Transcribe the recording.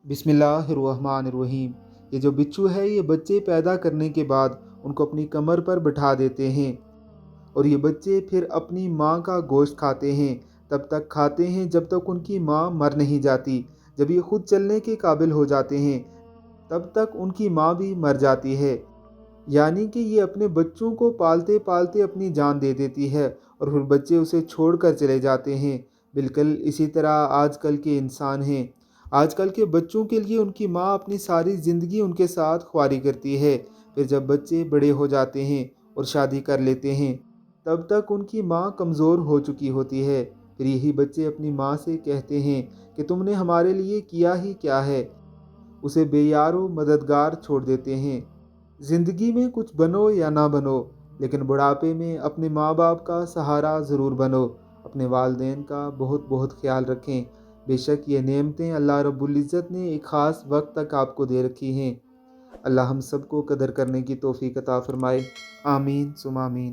बिस्मिल्लाहिर्रहमानिर्रहीम। ये जो बिच्छू है ये बच्चे पैदा करने के बाद उनको अपनी कमर पर बिठा देते हैं और ये बच्चे फिर अपनी माँ का गोश्त खाते हैं। तब तक खाते हैं जब तक उनकी माँ मर नहीं जाती। जब ये खुद चलने के काबिल हो जाते हैं तब तक उनकी माँ भी मर जाती है। यानी कि ये अपने बच्चों को पालते पालते अपनी जान दे देती है और फिर बच्चे उसे छोड़कर चले जाते हैं। बिल्कुल इसी तरह आजकल के इंसान हैं। आजकल के बच्चों के लिए उनकी माँ अपनी सारी ज़िंदगी उनके साथ ख्वारी करती है। फिर जब बच्चे बड़े हो जाते हैं और शादी कर लेते हैं तब तक उनकी माँ कमज़ोर हो चुकी होती है। फिर यही बच्चे अपनी माँ से कहते हैं कि तुमने हमारे लिए किया ही क्या है। उसे बेयारो मददगार छोड़ देते हैं। ज़िंदगी में कुछ बनो या ना बनो लेकिन बुढ़ापे में अपने माँ बाप का सहारा ज़रूर बनो। अपने वालिदैन का बहुत बहुत ख्याल रखें। बेशक ये नेमतें अल्लाह रब्बुल इज़्ज़त ने एक ख़ास वक्त तक आपको दे रखी हैं। अल्लाह हम सबको कदर करने की तौफ़ीक अता फ़रमाए। आमीन सुमा आमीन।